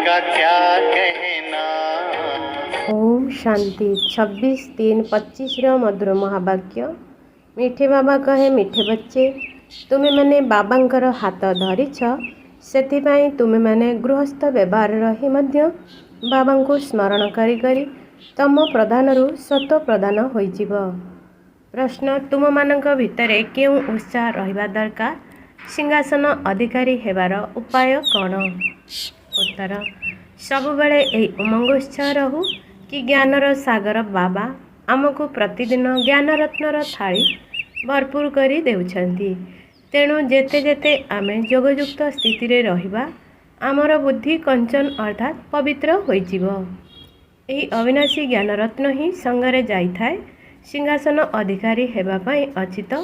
का क्या कहना। ओम शांति 26/3/25 मधुर महावाक्य। मिठे बाबा कहे, मिठे बच्चे, तुमे मैंने बाबांकर हाथ धरिछ, सेथिपाई तुमे मैंने गृहस्थ व्यवहार रही मध्य बाबा को स्मरण करी करी तम प्रधानरू सत प्रदान होइजिब। प्रश्न, तुम मानक भितरे केउं उत्साह रहिबा दरकार? सिंहासन अधिकारी हेबार उपाय कौन? उत्तर, सबुबले एही उमंग उत्साह रहू कि ज्ञानर सागर बाबा आमको प्रतिदिन ज्ञान रत्नर थाली भरपूर करी देउछंती। तेणु जेते जेते आमे जोगयुक्त स्थिति रे रहिबा आमर बुद्धि कंचन अर्थात पवित्र होइजिब। एही अविनाशी ज्ञान रत्न ही संगरे जाइथाए सिंहासन अधिकारी हेबा पई अचित।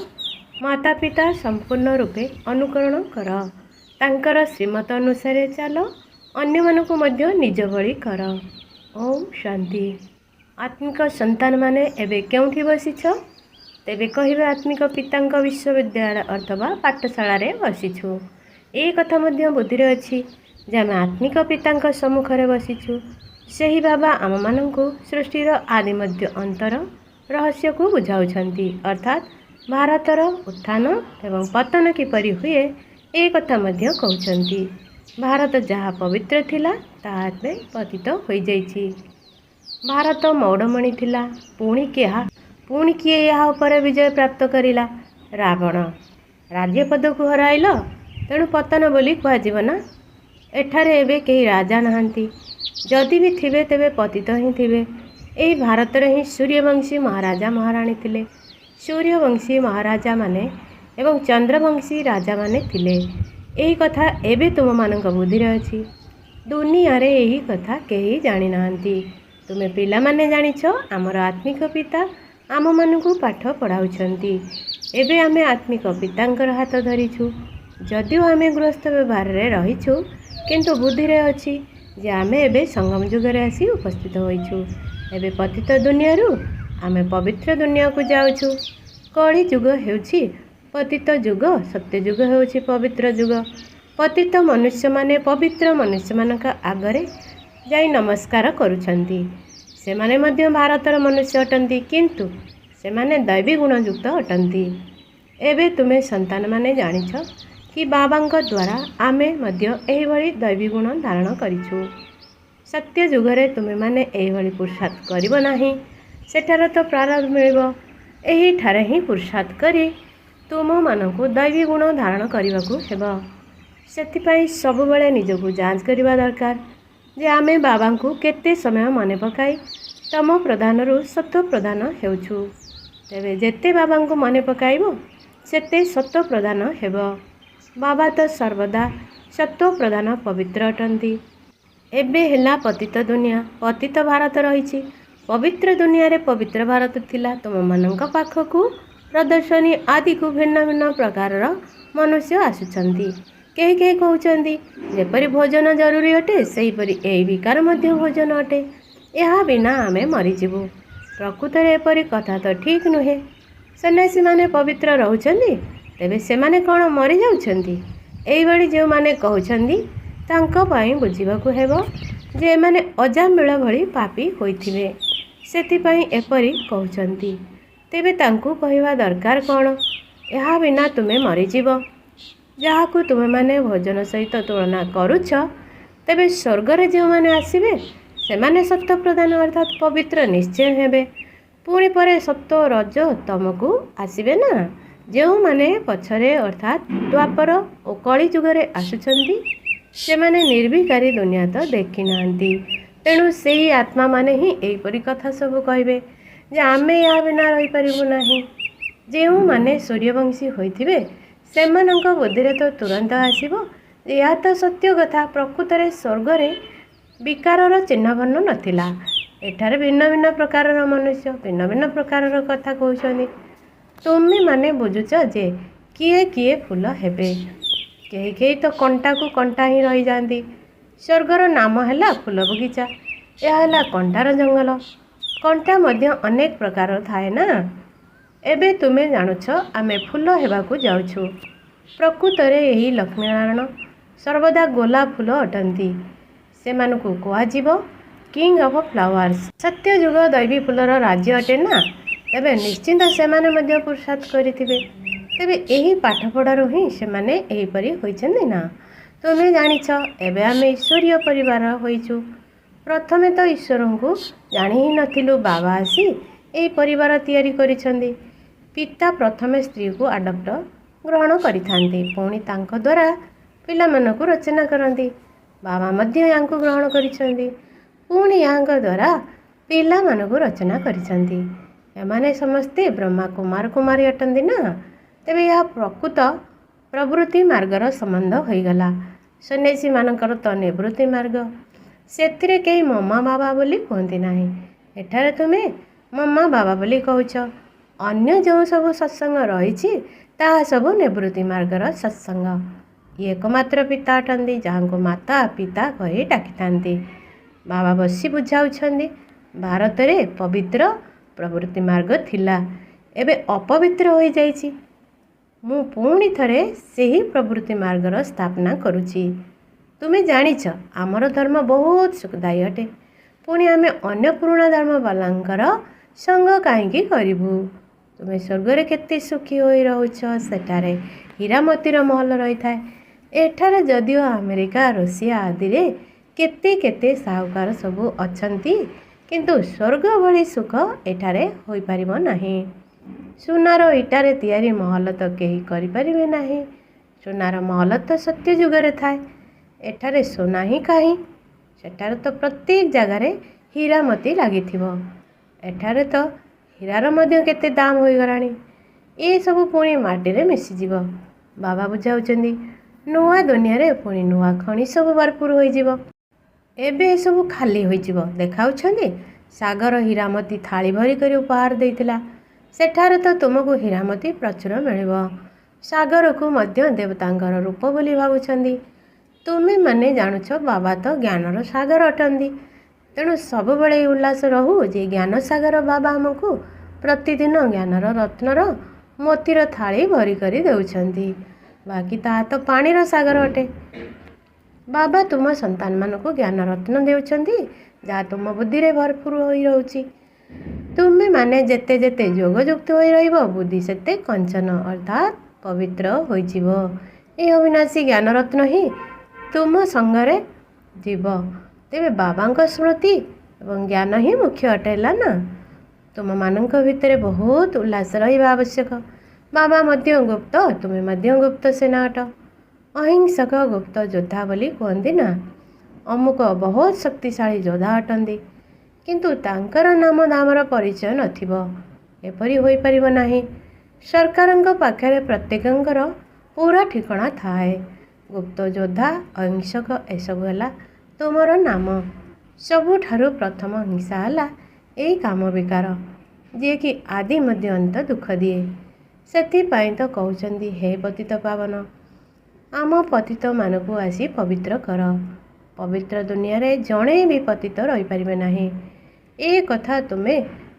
माता पिता संपूर्ण रूपे अनुकरण कर, तांकर श्रीमत अनुसारे चाल, अन्य मानकु मध्य निज भली कर। ओम शांति। आत्मिक संतान माने एबे केउठी बसिछ? तेबे कहिबे आत्मिक पितांक विश्वविद्यालय अथवा पाठशाला रे बसिछु। ए कथा मध्य बुद्धिरे अछि जे आमे आत्मिक पितांक सम्मुखरे बसिछु। सेही बाबा आम मानंकु सृष्टिर आदि मध्य अंतर रहस्य को बुझाउछंती, अर्थात भारतर उत्थान एवं पतन किपरि हुए ए कथा मध्य कहउछंती। भारत जहा पवित्र थिला ताहा एबे पतित होई जाइछि। भारत मौड़मणि थिला, पुणी किए यहाँ उपर विजय प्राप्त करिला? रावण। राज्यपद को हराइल, तेणु पतन बोली कहुजिब ना। एठारे एबे केही राजा नाहांती, जदि भी थिबे तेबे पतित ही थिबे। एही भारत रे ही सूर्यवंशी महाराजा महाराणी थिले। सूर्यवंशी महाराजा माने एवं चंद्रवंशी राजा माने थिले। एही कथा एबे तुम मानक बुद्धिरे अछि। दुनिया रे एही कथा केही जानि नाहांती। तुमे पिला माने जानिछ आमर आत्मिक पिता आम मानकु पाठ पढ़ाउछंती। एबे आमे आत्मिक पितांकर हाथ धरिछु। जदिओ आमे गृहस्थ व्यवहार रे रहिछु, किंतु बुद्धिरे अछि जे आमे एबे संगम जुगरे आसी उपस्थित होइछु। एबे पतित दुनियारू आमे पवित्र दुनिया को जाउछु। कଳି जुग हेउछि पतित जुग, सत्य जुग हेउछि पवित्र जुग। पतित मनुष्य माने पवित्र मनुष्य मानक आगरे जाई नमस्कार करुछंती। सेमाने मध्य भारतर मनुष्य अटंती, किंतु सेमाने दैवी गुण युक्त अटंती। एबे तुमे संतान माने जानिछ कि बाबांक द्वारा आमे मध्य एही भली दैवी गुण धारण करिछु। सत्य जुगरे तुमे माने एही भली पुरुषार्थ करिब नाही, सेठार तो प्रारब्ध मिलिब। एही ठारे ही पुरुषार्थ करी तुम मानकु दैवी गुण धारण करिबाकु हेब। सेथिपाई सबुबले निजकु जांच करिबा दरकार जे आमे बाबांकु केते समय मने पकाई तम प्रधानरू सत्व प्रधान हेउछु। तेबे जेते बाबांकु मने पकाइबो सेते सत्व प्रधान हेब। बाबा तो सर्वदा सत्व प्रधान पवित्र अटंती। एबे हेला पतित दुनिया, पतित भारत रहिछि। पवित्र दुनिया रे पवित्र भारत थिला। तुम मानक पाखकु प्रदर्शनी आदि को भिन्न भिन्न प्रकार मनुष्य आसुछंती। केही केही कहउछंती जेपरि भोजन जरूरी अटे, सेहीपरि एही विकार मध्य भोजन अटे। ଏହା ବିନା ଆମେ ମରିଯିବୁ। ପ୍ରକୃତରେ ଏପରି କଥା ତ ଠିକ୍ ନୁହେଁ। ସନ୍ନ୍ୟାସୀ ମାନେ ପବିତ୍ର ରହୁଛନ୍ତି, ତେବେ ସେମାନେ କ'ଣ ମରିଯାଉଛନ୍ତି? ଏଇଭଳି ଯେଉଁମାନେ କହୁଛନ୍ତି ତାଙ୍କ ପାଇଁ ବୁଝିବାକୁ ହେବ ଯେ ଏମାନେ ଅଜାମିଳ ଭଳି ପାପୀ ହୋଇଥିବେ, ସେଥିପାଇଁ ଏପରି କହୁଛନ୍ତି। ତେବେ ତାଙ୍କୁ କହିବା ଦରକାର କ'ଣ? ଏହା ବିନା ତୁମେ ମରିଯିବ। ଯାହାକୁ ତୁମେମାନେ ଭୋଜନ ସହିତ ତୁଳନା କରୁଛ, ତେବେ ସ୍ୱର୍ଗରେ ଯେଉଁମାନେ ଆସିବେ ସେମାନେ ସତ୍ୟ ପ୍ରଦାନ ଅର୍ଥାତ୍ ପବିତ୍ର ନିଶ୍ଚୟ ହେବେ। ପୁଣି ପରେ ସତ୍ୟ ରଜ ତମକୁ ଆସିବେ ନା। ଯେଉଁମାନେ ପଛରେ ଅର୍ଥାତ୍ ଦ୍ୱାପର ଓ କଳି ଯୁଗରେ ଆସୁଛନ୍ତି, ସେମାନେ ନିର୍ବିକାରୀ ଦୁନିଆ ତ ଦେଖି ନାହାନ୍ତି। ତେଣୁ ସେହି ଆତ୍ମାମାନେ ହିଁ ଏହିପରି କଥା ସବୁ କହିବେ ଯେ ଆମେ ଏହା ବିନା ରହିପାରିବୁ ନାହିଁ। ଯେଉଁମାନେ ସୂର୍ଯ୍ୟବଂଶୀ ହୋଇଥିବେ ସେମାନଙ୍କ ବୁଦ୍ଧିରେ ତ ତୁରନ୍ତ ଆସିବ ଯେ ଏହା ତ ସତ୍ୟ କଥା। ପ୍ରକୃତରେ ସ୍ୱର୍ଗରେ ବିକାରର ଚିହ୍ନବର୍ଣ୍ଣ ନଥିଲା। ଏଠାରେ ଭିନ୍ନ ଭିନ୍ନ ପ୍ରକାରର ମନୁଷ୍ୟ ଭିନ୍ନ ଭିନ୍ନ ପ୍ରକାରର କଥା କହୁଛନ୍ତି। ତୁମେମାନେ ବୁଝୁଛ ଯେ କିଏ କିଏ ଫୁଲ ହେବେ। କେହି କେହି ତ କଣ୍ଟାକୁ କଣ୍ଟା ହିଁ ରହିଯାଆନ୍ତି। ସ୍ୱର୍ଗର ନାମ ହେଲା ଫୁଲ ବଗିଚା, ଏହା ହେଲା କଣ୍ଟାର ଜଙ୍ଗଲ। କଣ୍ଟା ମଧ୍ୟ ଅନେକ ପ୍ରକାରର ଥାଏ ନା। ଏବେ ତୁମେ ଜାଣୁଛ ଆମେ ଫୁଲ ହେବାକୁ ଯାଉଛୁ। ପ୍ରକୃତରେ ଏହି ଲକ୍ଷ୍ମୀନାରାୟଣ ସର୍ବଦା ଗୋଲାପ ଫୁଲ ଅଟନ୍ତି। ସେମାନଙ୍କୁ କୁହାଯିବ କିଙ୍ଗ ଅଫ୍ ଫ୍ଲାୱାର୍ସ। ସତ୍ୟ ଯୁଗ ଦୈବୀ ଫୁଲର ରାଜ୍ୟ ଅଟେ ନା, ତେବେ ନିଶ୍ଚିନ୍ତ ସେମାନେ ମଧ୍ୟ ପୁରୁଷାର୍ଥ କରିଥିବେ। ତେବେ ଏହି ପାଠପଢ଼ାରୁ ହିଁ ସେମାନେ ଏହିପରି ହୋଇଛନ୍ତି ନା। ତୁମେ ଜାଣିଛ ଏବେ ଆମେ ଈଶ୍ୱରୀୟ ପରିବାର ହୋଇଛୁ। ପ୍ରଥମେ ତ ଈଶ୍ୱରଙ୍କୁ ଜାଣି ହିଁ ନଥିଲୁ। ବାବା ଆସି ଏହି ପରିବାର ତିଆରି କରିଛନ୍ତି। ପିତା ପ୍ରଥମେ ସ୍ତ୍ରୀକୁ ଆଡପ୍ଟ ଗ୍ରହଣ କରିଥାନ୍ତି, ପୁଣି ତାଙ୍କ ଦ୍ୱାରା ପିଲାମାନଙ୍କୁ ରଚନା କରନ୍ତି। ବାବା ମଧ୍ୟ ୟାଙ୍କୁ ଗ୍ରହଣ କରିଛନ୍ତି, ପୁଣି ୟାଙ୍କ ଦ୍ୱାରା ପିଲାମାନଙ୍କୁ ରଚନା କରିଛନ୍ତି। ଏମାନେ ସମସ୍ତେ ବ୍ରହ୍ମା କୁମାର କୁମାରୀ ଅଟନ୍ତି ନା। ତେବେ ଏହା ପ୍ରକୃତ ପ୍ରବୃତ୍ତି ମାର୍ଗର ସମ୍ବନ୍ଧ ହୋଇଗଲା। ସନ୍ନ୍ୟାସୀମାନଙ୍କର ତ ନିବୃତ୍ତି ମାର୍ଗ। ସେଥିରେ କେହି ମମା ବାବା ବୋଲି କୁହନ୍ତି ନାହିଁ। ଏଠାରେ ତୁମେ ମମା ବାବା ବୋଲି କହୁଛ। ଅନ୍ୟ ଯେଉଁ ସବୁ ସତ୍ସଙ୍ଗ ରହିଛି ତାହା ସବୁ ନିବୃତ୍ତି ମାର୍ଗର ସତ୍ସଙ୍ଗ। ଇଏ ଏକମାତ୍ର ପିତା ଅଟନ୍ତି ଯାହାଙ୍କୁ ମାତା ପିତା କହି ଡାକିଥାନ୍ତି। ବାବା ବସି ବୁଝାଉଛନ୍ତି, ଭାରତରେ ପବିତ୍ର ପ୍ରବୃତ୍ତି ମାର୍ଗ ଥିଲା, ଏବେ ଅପବିତ୍ର ହୋଇଯାଇଛି। ମୁଁ ପୁଣି ଥରେ ସେହି ପ୍ରବୃତ୍ତି ମାର୍ଗର ସ୍ଥାପନା କରୁଛି। ତୁମେ ଜାଣିଛ ଆମର ଧର୍ମ ବହୁତ ସୁଖଦାୟୀ ଅଟେ, ପୁଣି ଆମେ ଅନ୍ୟ ପୁରୁଣା ଧର୍ମବାଲାଙ୍କର ସଙ୍ଗ କାହିଁକି କରିବୁ? ତୁମେ ସ୍ୱର୍ଗରେ କେତେ ସୁଖୀ ହୋଇ ରହୁଛ। ସେଠାରେ ହୀରାମତିର ମହଲ ରହିଥାଏ। ଏଠାରେ ଯଦିଓ ଆମେରିକା ରୁଷିଆ ଆଦିରେ କେତେ କେତେ ସାହୁକାର ସବୁ ଅଛନ୍ତି, କିନ୍ତୁ ସ୍ୱର୍ଗ ଭଳି ସୁଖ ଏଠାରେ ହୋଇପାରିବ ନାହିଁ। ସୁନାର ଇଟାରେ ତିଆରି ମହଲ ତ କେହି କରିପାରିବେ ନାହିଁ। ସୁନାର ମହଲ ତ ସତ୍ୟ ଯୁଗରେ ଥାଏ। ଏଠାରେ ସୁନା ହିଁ କାହିଁ? ସେଠାରେ ତ ପ୍ରତ୍ୟେକ ଜାଗାରେ ହୀରାମତି ଲାଗିଥିବ। ଏଠାରେ ତ ହୀରାର ମଧ୍ୟ କେତେ ଦାମ ହୋଇଗଲାଣି। ଏସବୁ ପୁଣି ମାଟିରେ ମିଶିଯିବ। ବାବା ବୁଝାଉଛନ୍ତି, ନୂଆ ଦୁନିଆରେ ପୁଣି ନୂଆ ଖଣି ସବୁ ଭରପୁର ହୋଇଯିବ। ଏବେ ଏସବୁ ଖାଲି ହୋଇଯିବ। ଦେଖାଉଛନ୍ତି ସାଗର ହୀରାମତି ଥାଳି ଭରି କରି ଉପହାର ଦେଇଥିଲା। ସେଠାରେ ତ ତୁମକୁ ହୀରାମତି ପ୍ରଚୁର ମିଳିବ। ସାଗରକୁ ମଧ୍ୟ ଦେବତାଙ୍କର ରୂପ ବୋଲି ଭାବୁଛନ୍ତି। ତୁମେମାନେ ଜାଣୁଛ ବାବା ତ ଜ୍ଞାନର ସାଗର ଅଟନ୍ତି। ତେଣୁ ସବୁବେଳେ ଉଲ୍ଲାସ ରହୁ ଯେ ଜ୍ଞାନ ସାଗର ବାବା ଆମକୁ ପ୍ରତିଦିନ ଜ୍ଞାନର ରତ୍ନର ମୋତିର ଥାଳି ଭରି କରି ଦେଉଛନ୍ତି। ବାକି ତାହା ତ ପାଣିର ସାଗର ଅଟେ। ବାବା ତୁମ ସନ୍ତାନମାନଙ୍କୁ ଜ୍ଞାନ ରତ୍ନ ଦେଉଛନ୍ତି, ଯାହା ତୁମ ବୁଦ୍ଧିରେ ଭରପୁର ହୋଇ ରହୁଛି। ତୁମେମାନେ ଯେତେ ଯେତେ ଯୋଗଯୁକ୍ତ ହୋଇ ରହିବ, ବୁଦ୍ଧି ସେତେ କଞ୍ଚନ ଅର୍ଥାତ୍ ପବିତ୍ର ହୋଇଯିବ। ଏହି ଅବିନାଶୀ ଜ୍ଞାନରତ୍ନ ହିଁ ତୁମ ସଙ୍ଗରେ ଯିବ। ତେବେ ବାବାଙ୍କ ସ୍ମୃତି ଏବଂ ଜ୍ଞାନ ହିଁ ମୁଖ୍ୟ ଅଟେଲା ନା। ତୁମମାନଙ୍କ ଭିତରେ ବହୁତ ଉଲ୍ଲାସ ରହିବା ଆବଶ୍ୟକ। ବାବା ମଧ୍ୟ ଗୁପ୍ତ, ତୁମେ ମଧ୍ୟ ଗୁପ୍ତ ସେନା ଅଟ। ଅହିଂସକ ଗୁପ୍ତ ଯୋଦ୍ଧା ବୋଲି କୁହନ୍ତି ନା। ଅମୁକ ବହୁତ ଶକ୍ତିଶାଳୀ ଯୋଦ୍ଧା ଅଟନ୍ତି, କିନ୍ତୁ ତାଙ୍କର ନାମ ଦାମର ପରିଚୟ ନଥିବ। ଏପରି ହୋଇପାରିବ ନାହିଁ। ସରକାରଙ୍କ ପାଖରେ ପ୍ରତ୍ୟେକଙ୍କର ପୁରା ଠିକଣା ଥାଏ। ଗୁପ୍ତ ଯୋଦ୍ଧା, ଅହିଂସକ ଏସବୁ ହେଲା ତୁମର ନାମ। ସବୁଠାରୁ ପ୍ରଥମ ହିଂସା ହେଲା ଏହି କାମ ବିକାର, ଯିଏକି ଆଦି ମଧ୍ୟ ଅନ୍ତ ଦୁଃଖ ଦିଏ। ସେଥିପାଇଁ ତ କହୁଛନ୍ତି, ହେ ପତିତ ପାବନ, ଆମ ପତିତମାନଙ୍କୁ ଆସି ପବିତ୍ର କର। ପବିତ୍ର ଦୁନିଆରେ ଜଣେ ବି ପତିତ ରହିପାରିବେ ନାହିଁ। ଏ କଥା ତୁମେ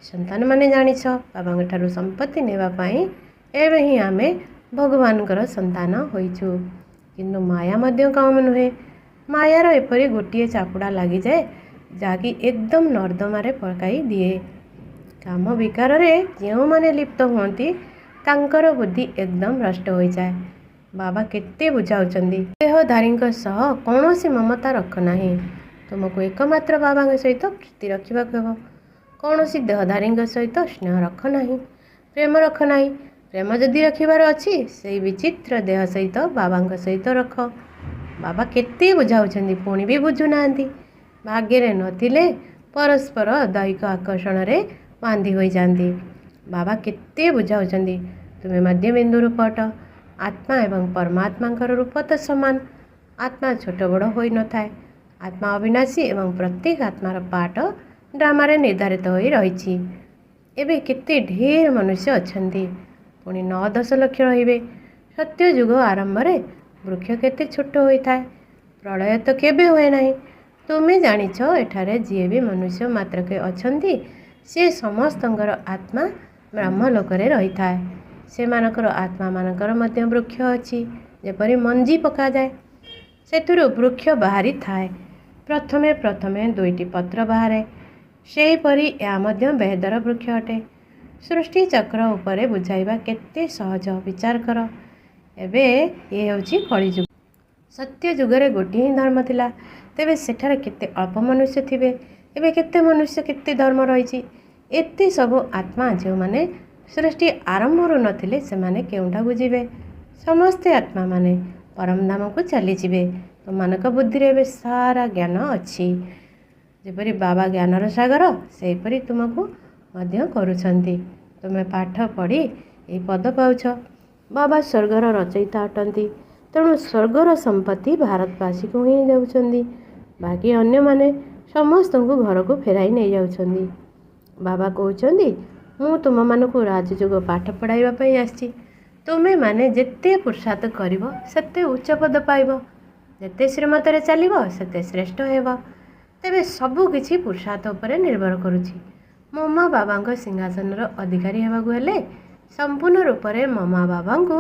ସନ୍ତାନମାନେ ଜାଣିଛ। ବାବାଙ୍କଠାରୁ ସମ୍ପତ୍ତି ନେବା ପାଇଁ ଏବେ ହିଁ ଆମେ ଭଗବାନଙ୍କର ସନ୍ତାନ ହୋଇଛୁ। କିନ୍ତୁ ମାୟା ମଧ୍ୟ କମ୍ ନୁହେଁ। ମାୟାର ଏପରି ଗୋଟିଏ ଚାପୁଡ଼ା ଲାଗିଯାଏ, ଯାହାକି ଏକଦମ ନର୍ଦ୍ଦମାରେ ପକାଇ ଦିଏ। କାମ ବିକାରରେ ଯେଉଁମାନେ ଲିପ୍ତ ହୁଅନ୍ତି ତାଙ୍କର ବୁଦ୍ଧି ଏକଦମ ଭ୍ରଷ୍ଟ ହୋଇଯାଏ। ବାବା କେତେ ବୁଝାଉଛନ୍ତି, ଦେହଧାରୀଙ୍କ ସହ କୌଣସି ମମତା ରଖ ନାହିଁ। ତୁମକୁ ଏକମାତ୍ର ବାବାଙ୍କ ସହିତ ପ୍ରୀତି ରଖିବାକୁ ହେବ। କୌଣସି ଦେହଧାରୀଙ୍କ ସହିତ ସ୍ନେହ ରଖ ନାହିଁ, ପ୍ରେମ ରଖ ନାହିଁ। ପ୍ରେମ ଯଦି ରଖିବାର ଅଛି, ସେଇ ବିଚିତ୍ର ଦେହ ସହିତ ବାବାଙ୍କ ସହିତ ରଖ। ବାବା କେତେ ବୁଝାଉଛନ୍ତି, ପୁଣି ବି ବୁଝୁନାହାନ୍ତି। ଭାଗ୍ୟରେ ନଥିଲେ ପରସ୍ପର ଦୈହିକ ଆକର୍ଷଣରେ ବାନ୍ଧି ହୋଇଯାନ୍ତି। ବାବା କେତେ ବୁଝାଉଛନ୍ତି, ତୁମେ ମଧ୍ୟ ବିନ୍ଦୁ ରୂପ ଅଟ। ଆତ୍ମା ଏବଂ ପରମାତ୍ମାଙ୍କର ରୂପ ତ ସମାନ। ଆତ୍ମା ଛୋଟ ବଡ଼ ହୋଇନଥାଏ। ଆତ୍ମା ଅବିନାଶୀ ଏବଂ ପ୍ରତ୍ୟେକ ଆତ୍ମାର ପାଠ ଡ୍ରାମାରେ ନିର୍ଦ୍ଧାରିତ ହୋଇ ରହିଛି। ଏବେ କେତେ ଢେର ମନୁଷ୍ୟ ଅଛନ୍ତି, ପୁଣି 9-10 ଲକ୍ଷ ରହିବେ। ସତ୍ୟ ଯୁଗ ଆରମ୍ଭରେ ବୃକ୍ଷ କେତେ ଛୋଟ ହୋଇଥାଏ। ପ୍ରଳୟ ତ କେବେ ହୁଏ ନାହିଁ। ତୁମେ ଜାଣିଛ ଏଠାରେ ଯିଏ ବି ମନୁଷ୍ୟ ମାତ୍ରକେ ଅଛନ୍ତି, ସେ ସମସ୍ତଙ୍କର ଆତ୍ମା ବ୍ରହ୍ମଲୋକରେ ରହିଥାଏ। ସେମାନଙ୍କର ଆତ୍ମାମାନଙ୍କର ମଧ୍ୟ ବୃକ୍ଷ ଅଛି। ଯେପରି ମଞ୍ଜି ପକାଯାଏ, ସେଥିରୁ ବୃକ୍ଷ ବାହାରିଥାଏ। ପ୍ରଥମେ ପ୍ରଥମେ 2ଟି ପତ୍ର ବାହାରେ। ସେହିପରି ଏହା ମଧ୍ୟ ବେଦର ବୃକ୍ଷ ଅଟେ। ସୃଷ୍ଟି ଚକ୍ର ଉପରେ ବୁଝାଇବା କେତେ ସହଜ ବିଚାର କର। ଏବେ ଏ ହେଉଛି କଳିଯୁଗ। ସତ୍ୟ ଯୁଗରେ ଗୋଟିଏ ହିଁ ଧର୍ମ ଥିଲା, ତେବେ ସେଠାରେ କେତେ ଅଳ୍ପ ମନୁଷ୍ୟ ଥିବେ। ଏବେ କେତେ ମନୁଷ୍ୟ, କେତେ ଧର୍ମ ରହିଛି। ଏତେ ସବୁ ଆତ୍ମା ଯେଉଁମାନେ ସୃଷ୍ଟି ଆରମ୍ଭରୁ ନଥିଲେ ସେମାନେ କେଉଁଠାକୁ ଯିବେ? ସମସ୍ତେ ଆତ୍ମାମାନେ ପରମଧାମକୁ ଚାଲିଯିବେ। ତୁମମାନଙ୍କ ବୁଦ୍ଧିରେ ଏବେ ସାରା ଜ୍ଞାନ ଅଛି। ଯେପରି ବାବା ଜ୍ଞାନର ସାଗର, ସେହିପରି ତୁମକୁ ମଧ୍ୟ କରୁଛନ୍ତି। ତୁମେ ପାଠ ପଢ଼ି ଏହି ପଦ ପାଉଛ। ବାବା ସ୍ୱର୍ଗର ରଚୟିତା ଅଟନ୍ତି, ତେଣୁ ସ୍ୱର୍ଗର ସମ୍ପତ୍ତି ଭାରତବାସୀକୁ ହିଁ ଦେଉଛନ୍ତି। ବାକି ଅନ୍ୟମାନେ ସମସ୍ତଙ୍କୁ ଘରକୁ ଫେରାଇ ନେଇଯାଉଛନ୍ତି। ବାବା କହୁଛନ୍ତି, ମୁଁ ତୁମମାନଙ୍କୁ ରାଜଯୋଗ ପାଠ ପଢ଼ାଇବା ପାଇଁ ଆସିଛି। ତୁମେମାନେ ଯେତେ ପୁରୁଷାର୍ଥ କରିବ ସେତେ ଉଚ୍ଚ ପଦ ପାଇବ, ଯେତେ ଶ୍ରୀମତରେ ଚାଲିବ ସେତେ ଶ୍ରେଷ୍ଠ ହେବ। ତେବେ ସବୁ କିଛି ପୁରୁଷାର୍ଥ ଉପରେ ନିର୍ଭର କରୁଛି। ମମା ବାବାଙ୍କ ସିଂହାସନର ଅଧିକାରୀ ହେବାକୁ ହେଲେ ସମ୍ପୂର୍ଣ୍ଣ ରୂପରେ ମମା ବାବାଙ୍କୁ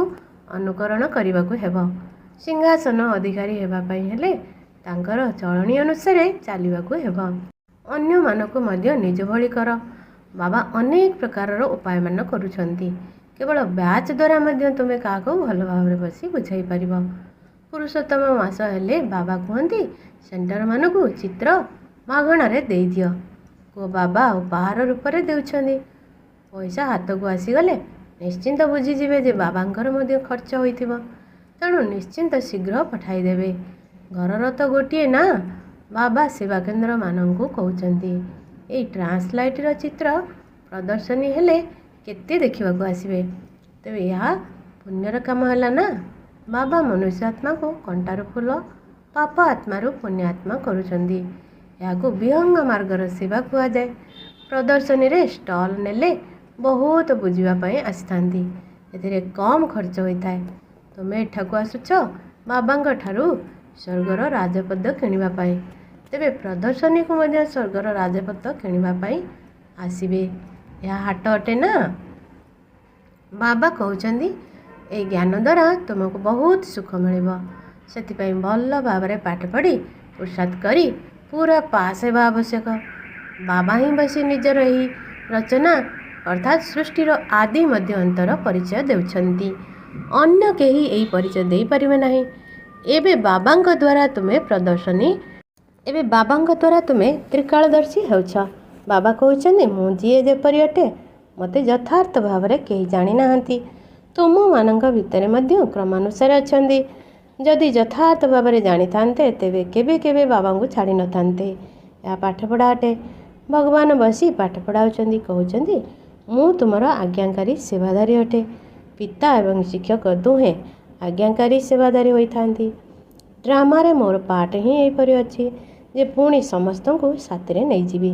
ଅନୁକରଣ କରିବାକୁ ହେବ। ସିଂହାସନ ଅଧିକାରୀ ହେବା ପାଇଁ ହେଲେ ତାଙ୍କର ଚଳଣି ଅନୁସାରେ ଚାଲିବାକୁ ହେବ। ଅନ୍ୟମାନଙ୍କୁ ମଧ୍ୟ ନିଜ ଭଳି କର। ବାବା ଅନେକ ପ୍ରକାରର ଉପାୟମାନ କରୁଛନ୍ତି। କେବଳ ବ୍ୟାଚ୍ ଦ୍ୱାରା ମଧ୍ୟ ତୁମେ କାହାକୁ ଭଲ ଭାବରେ ବସି ବୁଝାଇ ପାରିବ। ପୁରୁଷୋତ୍ତମ ମାସ ହେଲେ ବାବା କୁହନ୍ତି, ସେଣ୍ଟରମାନଙ୍କୁ ଚିତ୍ର ମାଗଣାରେ ଦେଇଦିଅ। କୁହ ବାବା ଉପହାର ରୂପରେ ଦେଉଛନ୍ତି। ପଇସା ହାତକୁ ଆସିଗଲେ ନିଶ୍ଚିନ୍ତ ବୁଝିଯିବେ ଯେ ବାବାଙ୍କର ମଧ୍ୟ ଖର୍ଚ୍ଚ ହୋଇଥିବ, ତେଣୁ ନିଶ୍ଚିନ୍ତ ଶୀଘ୍ର ପଠାଇଦେବେ। ଘରର ତ ଗୋଟିଏ ନା, ବାବା ସେବାକେନ୍ଦ୍ରମାନଙ୍କୁ କହୁଛନ୍ତି। ଏଇ ଟ୍ରାନ୍ସଲାଇଟ୍ର ଚିତ୍ର ପ୍ରଦର୍ଶନୀ ହେଲେ କେତେ ଦେଖିବାକୁ ଆସିବେ। ତେବେ ଏହା ପୁଣ୍ୟର କାମ ହେଲା ନା। ବାବା ମନୁଷ୍ୟ ଆତ୍ମାକୁ କଣ୍ଟାରୁ ଫୁଲ, ପାପ ଆତ୍ମାରୁ ପୁଣ୍ୟ ଆତ୍ମା କରୁଛନ୍ତି। ଏହାକୁ ବିହଙ୍ଗ ମାର୍ଗର ସେବା କୁହାଯାଏ। ପ୍ରଦର୍ଶନୀରେ ଷ୍ଟଲ୍ ନେଲେ ବହୁତ ବୁଝିବା ପାଇଁ ଆସିଥାନ୍ତି। ଏଥିରେ କମ୍ ଖର୍ଚ୍ଚ ହୋଇଥାଏ। ତୁମେ ଏଠାକୁ ଆସୁଛ ବାବାଙ୍କ ଠାରୁ ସ୍ୱର୍ଗର ରାଜପଦ କିଣିବା ପାଇଁ, ତେବେ ପ୍ରଦର୍ଶନୀକୁ ମଧ୍ୟ ସ୍ୱର୍ଗର ରାଜପଦ କିଣିବା ପାଇଁ ଆସିବେ। ଏହା ହାଟ ଅଟେ ନା। ବାବା କହୁଛନ୍ତି, ଏହି ଜ୍ଞାନ ଦ୍ୱାରା ତୁମକୁ ବହୁତ ସୁଖ ମିଳିବ। ସେଥିପାଇଁ ଭଲ ଭାବରେ ପାଠ ପଢ଼ି ପୁରୁଷାର୍ଥ କରି ପୁରା ପାସ୍ ହେବା ଆବଶ୍ୟକ। ବାବା ହିଁ ବସି ନିଜର ଏହି ରଚନା ଅର୍ଥାତ୍ ସୃଷ୍ଟିର ଆଦି ମଧ୍ୟ ଅନ୍ତର ପରିଚୟ ଦେଉଛନ୍ତି। ଅନ୍ୟ କେହି ଏହି ପରିଚୟ ଦେଇପାରିବେ ନାହିଁ। ଏବେ ବାବାଙ୍କ ଦ୍ୱାରା ତୁମେ ତ୍ରିକାଳଦର୍ଶୀ ହେଉଛ। ବାବା କହୁଛନ୍ତି, ମୁଁ ଯିଏ ଯେପରି ଅଟେ ମୋତେ ଯଥାର୍ଥ ଭାବରେ କେହି ଜାଣିନାହାନ୍ତି। ତୁମମାନଙ୍କ ଭିତରେ ମଧ୍ୟ କ୍ରମାନୁସାରେ ଅଛନ୍ତି। ଯଦି ଯଥାର୍ଥ ଭାବରେ ଜାଣିଥାନ୍ତେ ତେବେ କେବେ କେବେ ବାବାଙ୍କୁ ଛାଡ଼ି ନଥାନ୍ତେ। ଏହା ପାଠପଢ଼ା ଅଟେ। ଭଗବାନ ବସି ପାଠ ପଢ଼ାଉଛନ୍ତି। କହୁଛନ୍ତି, ମୁଁ ତୁମର ଆଜ୍ଞାକାରୀ ସେବାଧାରୀ ଅଟେ। ପିତା ଏବଂ ଶିକ୍ଷକ ଦୁହେଁ ଆଜ୍ଞାକାରୀ ସେବାଧାରୀ ହୋଇଥାନ୍ତି। ଡ୍ରାମାରେ ମୋର ପାର୍ଟ ହିଁ ଏହିପରି ଅଛି ଯେ ପୁଣି ସମସ୍ତଙ୍କୁ ସାଥିରେ ନେଇଯିବି।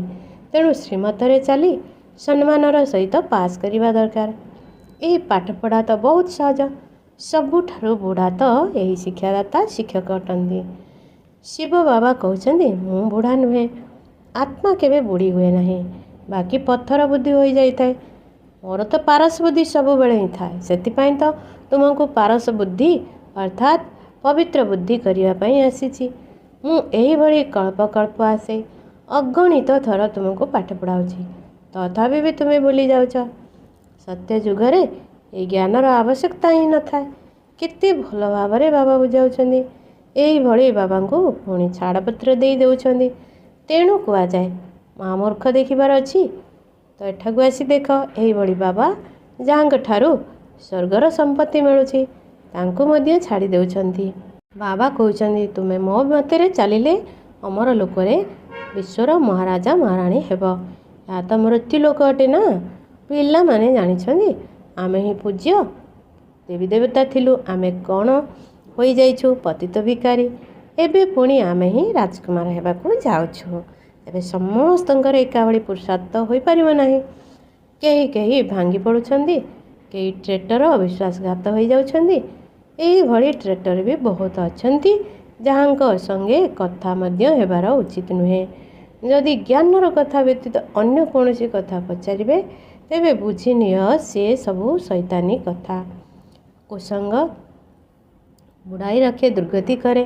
ତେଣୁ ଶ୍ରୀମତରେ ଚାଲି ସମ୍ମାନର ସହିତ ପାସ୍ କରିବା ଦରକାର। ଏହି ପାଠପଢ଼ା ତ ବହୁତ ସହଜ। ସବୁଠାରୁ ବୁଢ଼ା ତ ଏହି ଶିକ୍ଷାଦାତା ଶିକ୍ଷକ ଅଟନ୍ତି। ଶିବ ବାବା କହୁଛନ୍ତି, ମୁଁ ବୁଢ଼ା ନୁହେଁ। ଆତ୍ମା କେବେ ବୁଢ଼ୀ ହୁଏ ନାହିଁ, ବାକି ପଥର ବୁଦ୍ଧି ହୋଇଯାଇଥାଏ। ମୋର ତ ପାରସ ବୁଦ୍ଧି ସବୁବେଳେ ହିଁ ଥାଏ। ସେଥିପାଇଁ ତ ତୁମକୁ ପାରସ ବୁଦ୍ଧି ଅର୍ଥାତ୍ ପବିତ୍ର ବୁଦ୍ଧି କରିବା ପାଇଁ ଆସିଛି। ମୁଁ ଏହିଭଳି କଳ୍ପ କଳ୍ପ ଆସେ, ଅଗଣିତ ଥର ତୁମକୁ ପାଠ ପଢ଼ାଉଛି, ତଥାପି ବି ତୁମେ ଭୁଲି ଯାଉଛ। ସତ୍ୟ ଯୁଗରେ ଏହି ଜ୍ଞାନର ଆବଶ୍ୟକତା ହିଁ ନଥାଏ। କେତେ ଭଲ ଭାବରେ ବାବା ବୁଝାଉଛନ୍ତି। ଏହିଭଳି ବାବାଙ୍କୁ ପୁଣି ଛାଡ଼ପତ୍ର ଦେଇ ଦେଉଛନ୍ତି। ତେଣୁ କୁହାଯାଏ, ମା ମୂର୍ଖ ଦେଖିବାର ଅଛି ତ ଏଠାକୁ ଆସି ଦେଖ। ଏହିଭଳି ବାବା ଯାହାଙ୍କ ଠାରୁ ସ୍ୱର୍ଗର ସମ୍ପତ୍ତି ମିଳୁଛି ତାଙ୍କୁ ମଧ୍ୟ ଛାଡ଼ି ଦେଉଛନ୍ତି। ବାବା କହୁଛନ୍ତି, ତୁମେ ମୋ ମତରେ ଚାଲିଲେ ଅମର ଲୋକରେ ବିଶ୍ୱର ମହାରାଜା ମହାରାଣୀ ହେବ। ଏହା ତ ମୃତ୍ୟୁ ଲୋକ ଅଟେ ନା। ପିଲାମାନେ ଜାଣିଛନ୍ତି ଆମେ ହିଁ ପୂଜ୍ୟ ଦେବୀ ଦେବତା ଥିଲୁ। ଆମେ କ'ଣ ହୋଇଯାଇଛୁ? ପତିତ ଭିକାରୀ। ଏବେ ପୁଣି ଆମେ ହିଁ ରାଜକୁମାର ହେବାକୁ ଯାଉଛୁ। ତେବେ ସମସ୍ତଙ୍କର ଏକାଭଳି ପୁରୁଷାର୍ଥ ହୋଇପାରିବ ନାହିଁ। କେହି କେହି ଭାଙ୍ଗି ପଡ଼ୁଛନ୍ତି, କେହି ଟ୍ରେଟର ଅବିଶ୍ୱାସଘାତ ହୋଇଯାଉଛନ୍ତି। ଏହିଭଳି ଟ୍ରେଟର ବି ବହୁତ ଅଛନ୍ତି ଯାହାଙ୍କ ସଙ୍ଗେ କଥା ମଧ୍ୟ ହେବାର ଉଚିତ ନୁହେଁ। ଯଦି ଜ୍ଞାନର କଥା ବ୍ୟତୀତ ଅନ୍ୟ କୌଣସି କଥା ପଚାରିବେ ତେବେ ବୁଝିନିଅ ସେ ସବୁ ଶୈତାନୀ କଥା। କୁସଙ୍ଗ ବୁଡ଼ାଇ ରଖେ, ଦୁର୍ଗତି କରେ।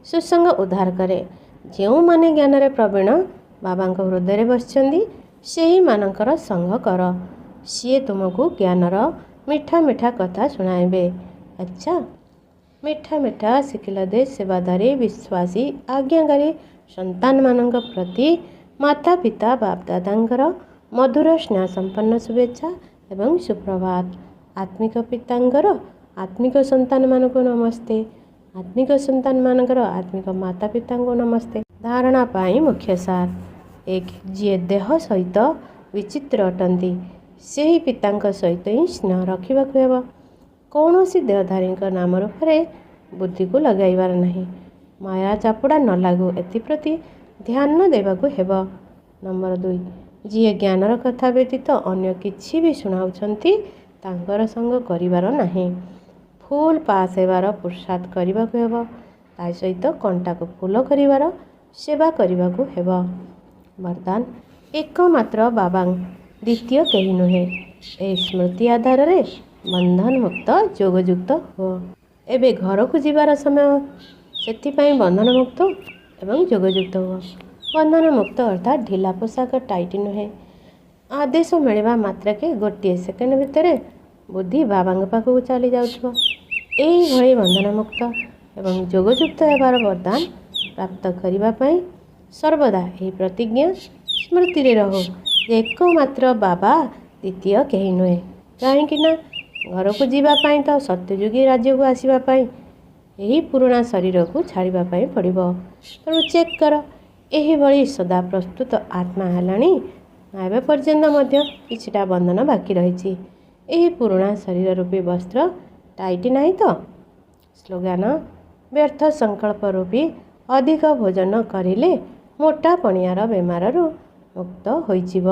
ସୁସଙ୍ଗ ଉଦ୍ଧାର କରେ। ଯେଉଁମାନେ ଜ୍ଞାନରେ ପ୍ରବୀଣ ବାବାଙ୍କ ହୃଦୟରେ ବସିଛନ୍ତି ସେହିମାନଙ୍କର ସଙ୍ଗ କର। ସିଏ ତୁମକୁ ଜ୍ଞାନର ମିଠା ମିଠା କଥା ଶୁଣାଇବେ। ଆଚ୍ଛା, ମିଠା ମିଠା ଶିଖିଲ ଦେ ସେବାଦାରୀ ବିଶ୍ୱାସୀ ଆଜ୍ଞାକାରୀ ସନ୍ତାନମାନଙ୍କ ପ୍ରତି ମାତା ପିତା ବାପଦାଦାଙ୍କର ମଧୁର ସ୍ନେହ ସମ୍ପନ୍ନ ଶୁଭେଚ୍ଛା ଏବଂ ସୁପ୍ରଭାତ। ଆତ୍ମିକ ପିତାଙ୍କର ଆତ୍ମିକ ସନ୍ତାନମାନଙ୍କୁ ନମସ୍ତେ। ଆତ୍ମିକ ସନ୍ତାନମାନଙ୍କର ଆତ୍ମିକ ମାତା ପିତାଙ୍କୁ ନମସ୍ତେ। ଧାରଣା ପାଇଁ ମୁଖ୍ୟ ସାର। 1. ଯିଏ ଦେହ ସହିତ ବିଚିତ୍ର ଅଟନ୍ତି ସେହି ପିତାଙ୍କ ସହିତ ହିଁ ସ୍ନେହ ରଖିବାକୁ ହେବ। କୌଣସି ଦେହଧାରୀଙ୍କ ନାମ ରୂପରେ ବୁଦ୍ଧିକୁ ଲଗାଇବାର ନାହିଁ। ମାୟା ଚାପୁଡ଼ା ନ ଲାଗୁ ଏଥିପ୍ରତି ଧ୍ୟାନ ଦେବାକୁ ହେବ। ନମ୍ବର 2. ଯିଏ ଜ୍ଞାନର କଥା ବ୍ୟତୀତ ଅନ୍ୟ କିଛି ବି ଶୁଣାଉଛନ୍ତି ତାଙ୍କର ସଙ୍ଗ କରିବାର ନାହିଁ। ଫୁଲ ପାସ୍ ହେବାର ପୁରୁଷାର୍ଥ କରିବାକୁ ହେବ। ତା ସହିତ କଣ୍ଟାକୁ ଫୁଲ କରିବାର ସେବା କରିବାକୁ ହେବ। ବରଦାନ ଏକମାତ୍ର ବାବା, ଦ୍ୱିତୀୟ କେହି ନୁହେଁ। ଏହି ସ୍ମୃତି ଆଧାରରେ ବନ୍ଧନମୁକ୍ତ ଯୋଗଯୁକ୍ତ ହୁଅ। ଏବେ ଘରକୁ ଯିବାର ସମୟ, ସେଥିପାଇଁ ବନ୍ଧନମୁକ୍ତ ଏବଂ ଯୋଗଯୁକ୍ତ ହୁଅ। ବନ୍ଧନମୁକ୍ତ ଅର୍ଥାତ୍ ଢିଲା ପୋଷାକ, ଟାଇଟ୍ ନୁହେଁ। ଆଦେଶ ମିଳିବା ମାତ୍ରକେ ଗୋଟିଏ ସେକେଣ୍ଡ ଭିତରେ ବୁଦ୍ଧି ବାବାଙ୍କ ପାଖକୁ ଚାଲି ଯାଉଥିବ। ଏହିଭଳି ବନ୍ଧନମୁକ୍ତ ଏବଂ ଯୋଗଯୁକ୍ତ ହେବାର ବରଦାନ ପ୍ରାପ୍ତ କରିବା ପାଇଁ ସର୍ବଦା ଏହି ପ୍ରତିଜ୍ଞା ସ୍ମୃତିରେ ରହୁ ଯେ ଏକମାତ୍ର ବାବା, ଦ୍ୱିତୀୟ କେହି ନୁହେଁ। କାହିଁକି ନା ଘରକୁ ଯିବା ପାଇଁ ତ ସତ୍ୟଯୁଗୀ ରାଜ୍ୟକୁ ଆସିବା ପାଇଁ ଏହି ପୁରୁଣା ଶରୀରକୁ ଛାଡ଼ିବା ପାଇଁ ପଡ଼ିବ। ତେଣୁ ଚେକ୍ କର ଏହିଭଳି ସଦା ପ୍ରସ୍ତୁତ ଆତ୍ମା ହେଲାଣି ନା ଏବେ ପର୍ଯ୍ୟନ୍ତ ମଧ୍ୟ କିଛିଟା ବନ୍ଧନ ବାକି ରହିଛି। ଏହି ପୁରୁଣା ଶରୀର ରୂପୀ ବସ୍ତ୍ର ଟାଇଟ୍ ନାହିଁ ତ? ସ୍ଲୋଗାନ ବ୍ୟର୍ଥ ସଂକଳ୍ପ ରୂପୀ ଅଧିକ ଭୋଜନ କରିଲେ ମୋଟା ପଣିଆର ବେମାରରୁ ମୁକ୍ତ ହୋଇଯିବ।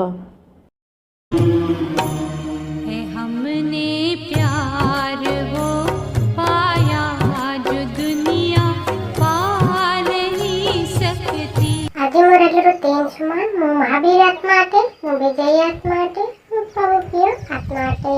हमने प्यार वो पाया जो दुनिया पा नहीं सकती। આજે મોરેલું તેન સમાન હું મહાવીર આત્મા અટે, હું વિજયી આત્મા અટે, હું પ્રભુ પ્રિય આત્મા અટે।